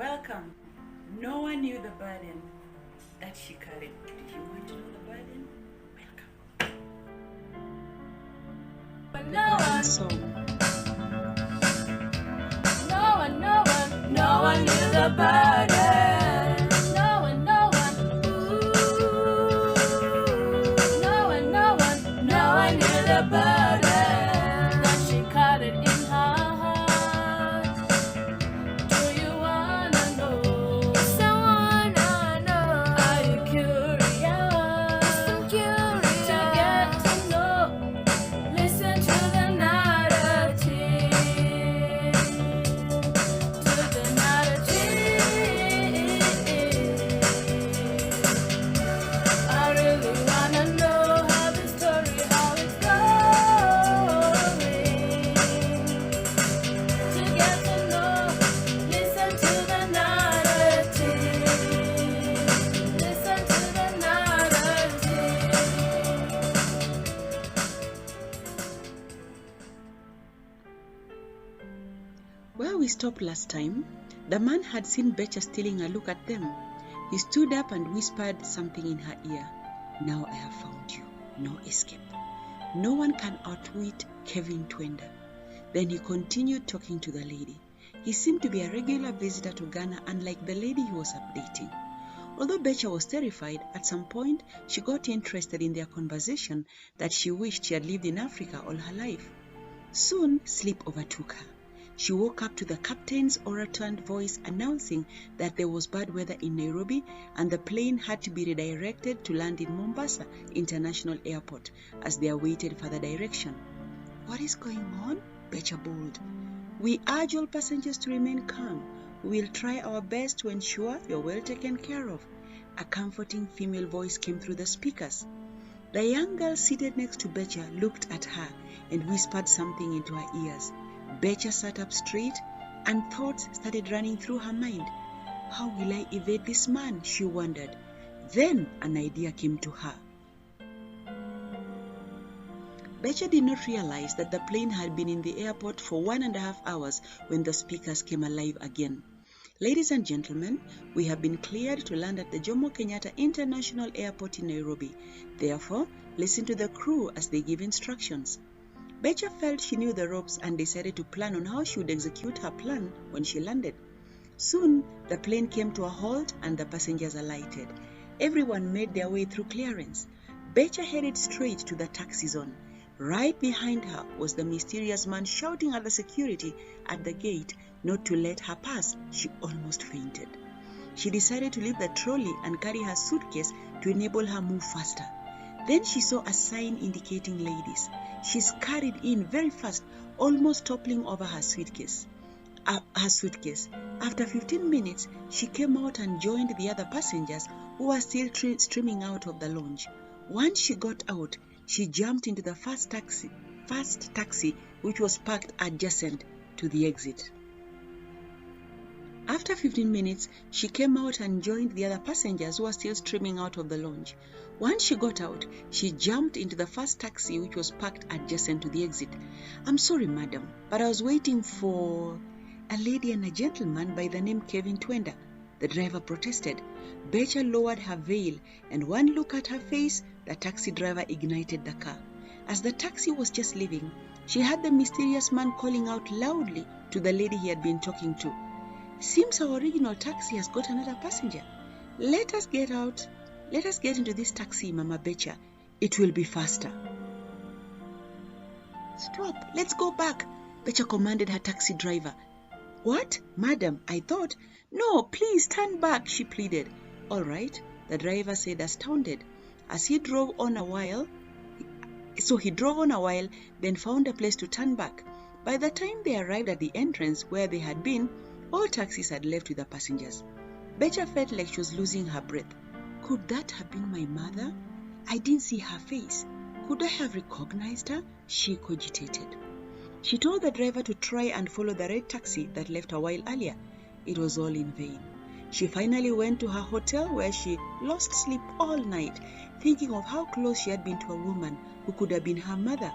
Welcome. No one knew the burden that she carried. If you want to know the burden, welcome. No one knew the burden. No one, ooh. No one knew the burden that she carried in her heart. Do you wanna know? Someone know. Are you curious? I'm curious to get to know. Listen to the narrative. I really wanna know how the story, how it's going. To get to know, listen to the narrative. Listen to the narrative. Where we stopped last time, the man had seen Betcha stealing a look at them. He stood up and whispered something in her ear. Now I have found you. No escape. No one can outwit Kevin Twender. Then he continued talking to the lady. He seemed to be a regular visitor to Ghana, unlike the lady he was updating. Although Betcha was terrified, at some point she got interested in their conversation that she wished she had lived in Africa all her life. Soon sleep overtook her. She woke up to the captain's oral-toned voice announcing that there was bad weather in Nairobi and the plane had to be redirected to land in Mombasa International Airport as they awaited further direction. What is going on? Betcha bawled. We urge all passengers to remain calm. We will try our best to ensure you're well taken care of. A comforting female voice came through the speakers. The young girl seated next to Betcha looked at her and whispered something into her ears. Betcha sat up straight and thoughts started running through her mind. How will I evade this man? She wondered. Then an idea came to her. Betcha did not realize that the plane had been in the airport for 1.5 hours when the speakers came alive again. Ladies and gentlemen, we have been cleared to land at the Jomo Kenyatta International Airport in Nairobi. Therefore, listen to the crew as they give instructions. Betcha felt she knew the ropes and decided to plan on how she would execute her plan when she landed. Soon, the plane came to a halt and the passengers alighted. Everyone made their way through clearance. Betcha headed straight to the taxi zone. Right behind her was the mysterious man shouting at the security at the gate not to let her pass. She almost fainted. She decided to leave the trolley and carry her suitcase to enable her move faster. Then she saw a sign indicating ladies. She scurried in very fast, almost toppling over her suitcase. After 15 minutes, she came out and joined the other passengers who were still streaming out of the lounge. Once she got out, she jumped into the fast taxi which was parked adjacent to the exit. After 15 minutes, she came out and joined the other passengers who were still streaming out of the lounge. Once she got out, she jumped into the first taxi which was parked adjacent to the exit. I'm sorry, madam, but I was waiting for a lady and a gentleman by the name Kevin Twender, the driver protested. Betcha lowered her veil, and one look at her face, the taxi driver ignited the car. As the taxi was just leaving, she heard the mysterious man calling out loudly to the lady he had been talking to. Seems our original taxi has got another passenger. Let us get out. Let us get into this taxi, Mama Betcha. It will be faster. Stop. Let's go back, Betcha commanded her taxi driver. What? Madam, I thought. No, please turn back, she pleaded. All right, the driver said, astounded. He drove on a while, then found a place to turn back. By the time they arrived at the entrance where they had been, all taxis had left with the passengers. Betcha felt like she was losing her breath. Could that have been my mother? I didn't see her face. Could I have recognized her? She cogitated. She told the driver to try and follow the red taxi that left a while earlier. It was all in vain. She finally went to her hotel where she lost sleep all night, thinking of how close she had been to a woman who could have been her mother.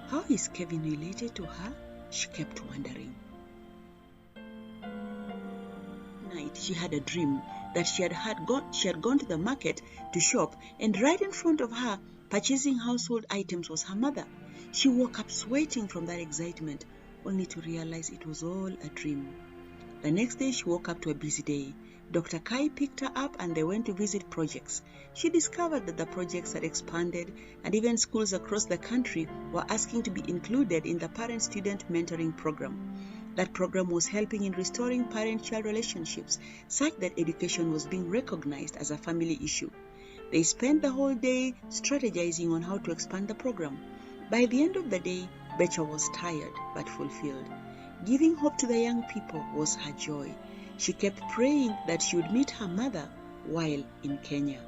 How is Kevin related to her? She kept wondering. night, she had a dream that she had gone to the market to shop, and right in front of her, purchasing household items, was her mother. She woke up sweating from that excitement, only to realize it was all a dream. The next day, she woke up to a busy day. Dr. Kai picked her up and they went to visit projects. She discovered that the projects had expanded, and even schools across the country were asking to be included in the parent-student mentoring program. That program was helping in restoring parent-child relationships, such that education was being recognized as a family issue. They spent the whole day strategizing on how to expand the program. By the end of the day, Betcha was tired but fulfilled. Giving hope to the young people was her joy. She kept praying that she would meet her mother while in Kenya.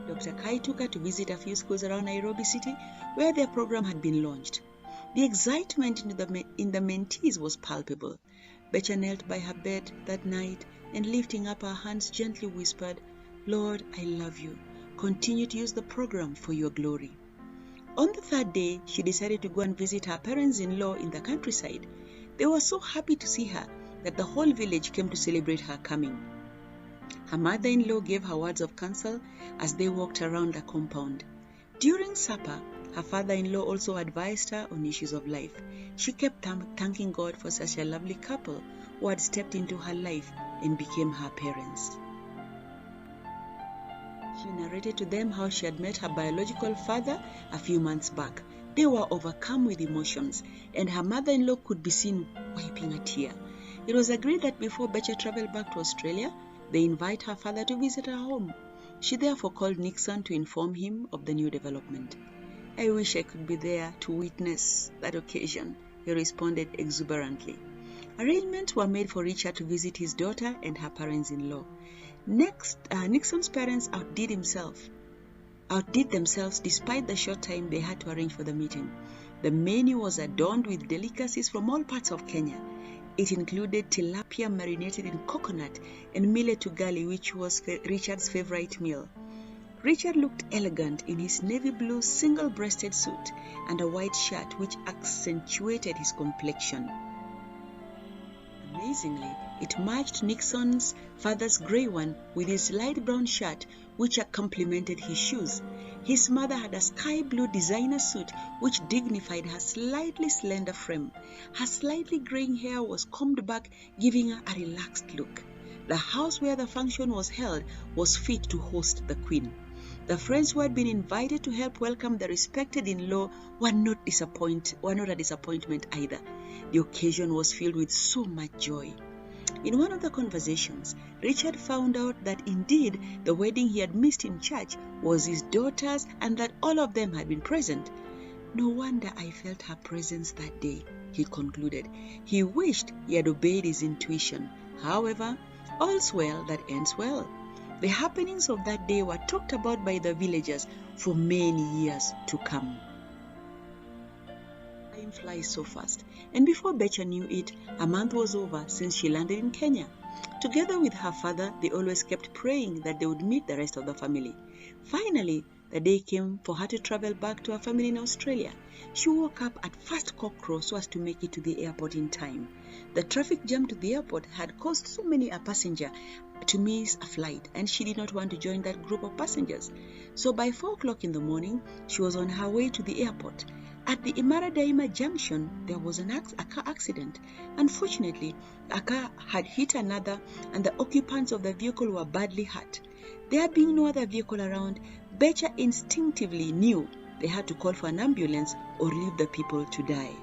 Dr. Kai took her to visit a few schools around Nairobi City where their program had been launched. The excitement in the mentees was palpable. Betcha knelt by her bed that night and lifting up her hands gently whispered, "Lord, I love you. Continue to use the program for your glory." On the third day, she decided to go and visit her parents-in-law in the countryside. They were so happy to see her that the whole village came to celebrate her coming. Her mother-in-law gave her words of counsel as they walked around the compound. During supper, her father-in-law also advised her on issues of life. She kept thanking God for such a lovely couple who had stepped into her life and became her parents. She narrated to them how she had met her biological father a few months back. They were overcome with emotions, and her mother-in-law could be seen wiping a tear. It was agreed that before Betcha traveled back to Australia, they invite her father to visit her home. She therefore called Nixon to inform him of the new development. "I wish I could be there to witness that occasion," he responded exuberantly. Arrangements were made for Richard to visit his daughter and her parents-in-law. Nixon's parents outdid themselves despite the short time they had to arrange for the meeting. The menu was adorned with delicacies from all parts of Kenya. It included tilapia marinated in coconut and millet ugali, which was Richard's favorite meal. Richard looked elegant in his navy blue single-breasted suit and a white shirt which accentuated his complexion. Amazingly, it matched Nixon's father's grey one with his light brown shirt, which complemented his shoes. His mother had a sky blue designer suit which dignified her slightly slender frame. Her slightly graying hair was combed back, giving her a relaxed look. The house where the function was held was fit to host the Queen. The friends who had been invited to help welcome the respected in-law were not a disappointment either. The occasion was filled with so much joy. In one of the conversations, Richard found out that indeed the wedding he had missed in church was his daughter's and that all of them had been present. "No wonder I felt her presence that day," he concluded. He wished he had obeyed his intuition. However, all's well that ends well. The happenings of that day were talked about by the villagers for many years to come. Time flies so fast, and before Betcha knew it, a month was over since she landed in Kenya. Together with her father, they always kept praying that they would meet the rest of the family. Finally, the day came for her to travel back to her family in Australia. She woke up at first cockcrow so as to make it to the airport in time. The traffic jam to the airport had caused so many a passenger to miss a flight, and she did not want to join that group of passengers. So by 4 o'clock in the morning, she was on her way to the airport. At the Imara Daima junction, there was a car accident. Unfortunately, a car had hit another, and the occupants of the vehicle were badly hurt. There being no other vehicle around, Betcha instinctively knew they had to call for an ambulance or leave the people to die.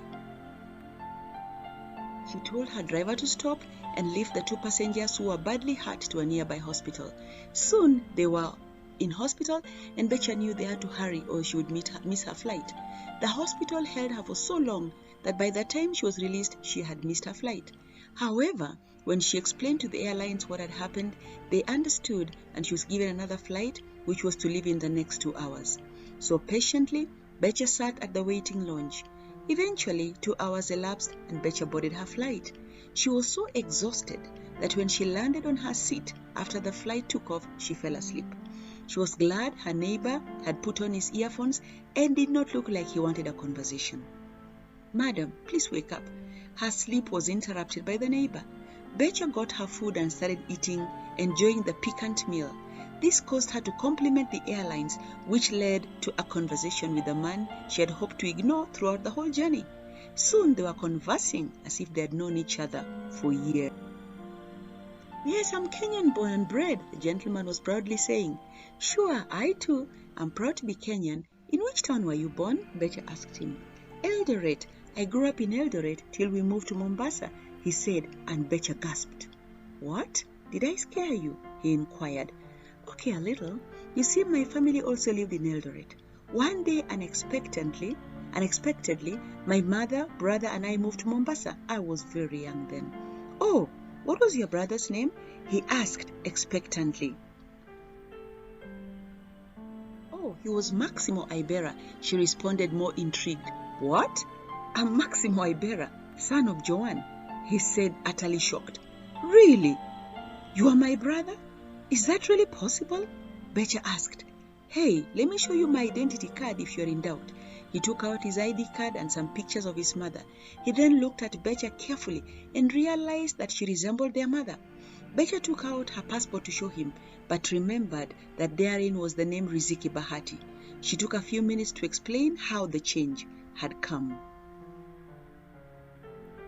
She told her driver to stop and lift the 2 passengers who were badly hurt to a nearby hospital. Soon they were in hospital, and Betcha knew they had to hurry or she would miss her flight. The hospital held her for so long that by the time she was released, she had missed her flight. However, when she explained to the airlines what had happened, they understood and she was given another flight, which was to leave in the next 2 hours. So patiently, Betcha sat at the waiting lounge. Eventually, 2 hours elapsed and Betcha boarded her flight. She was so exhausted that when she landed on her seat after the flight took off, she fell asleep. She was glad her neighbor had put on his earphones and did not look like he wanted a conversation. "Madam, please wake up. her sleep was interrupted by the neighbor. Betcha got her food and started eating, enjoying the piquant meal. This caused her to compliment the airlines, which led to a conversation with a man she had hoped to ignore throughout the whole journey. Soon they were conversing as if they had known each other for years. "Yes, I'm Kenyan born and bred," the gentleman was proudly saying. "Sure, I too am proud to be Kenyan. In which town were you born?" Betcha asked him. "Eldoret. I grew up in Eldoret till we moved to Mombasa," he said, and Betcha gasped. "What? Did I scare you?" he inquired. "Okay, a little. You see, my family also lived in Eldoret. One day, unexpectedly, my mother, brother, and I moved to Mombasa. I was very young then." "Oh, what was your brother's name?" he asked expectantly. "Oh, he was Maximo Ibera," she responded, more intrigued. "What? I'm Maximo Ibera, son of Joan," he said, utterly shocked. "Really? You are my brother? Is that really possible?" Betcha asked. "Hey, let me show you my identity card if you're in doubt." He took out his ID card and some pictures of his mother. He then looked at Betcha carefully and realized that she resembled their mother. Betcha took out her passport to show him, but remembered that therein was the name Riziki Bahati. She took a few minutes to explain how the change had come.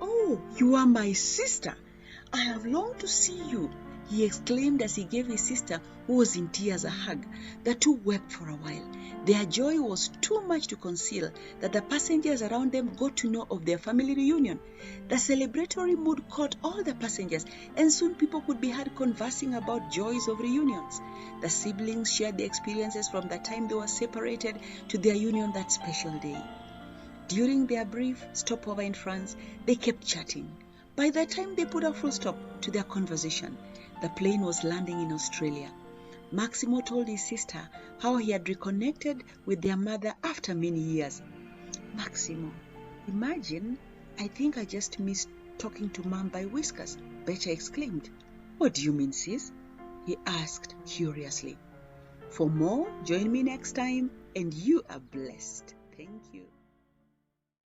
"Oh, you are my sister. I have longed to see you," he exclaimed as he gave his sister, who was in tears, a hug. The two wept for a while. Their joy was too much to conceal that the passengers around them got to know of their family reunion. The celebratory mood caught all the passengers, and soon people could be heard conversing about joys of reunions. The siblings shared their experiences from the time they were separated to their union that special day. During their brief stopover in France, they kept chatting. By the time they put a full stop to their conversation, the plane was landing in Australia. Maximo told his sister how he had reconnected with their mother after many years. "Maximo, imagine, I think I just missed talking to Mom by whiskers," Betcha exclaimed. "What do you mean, sis?" he asked curiously. For more, join me next time, and you are blessed. Thank you.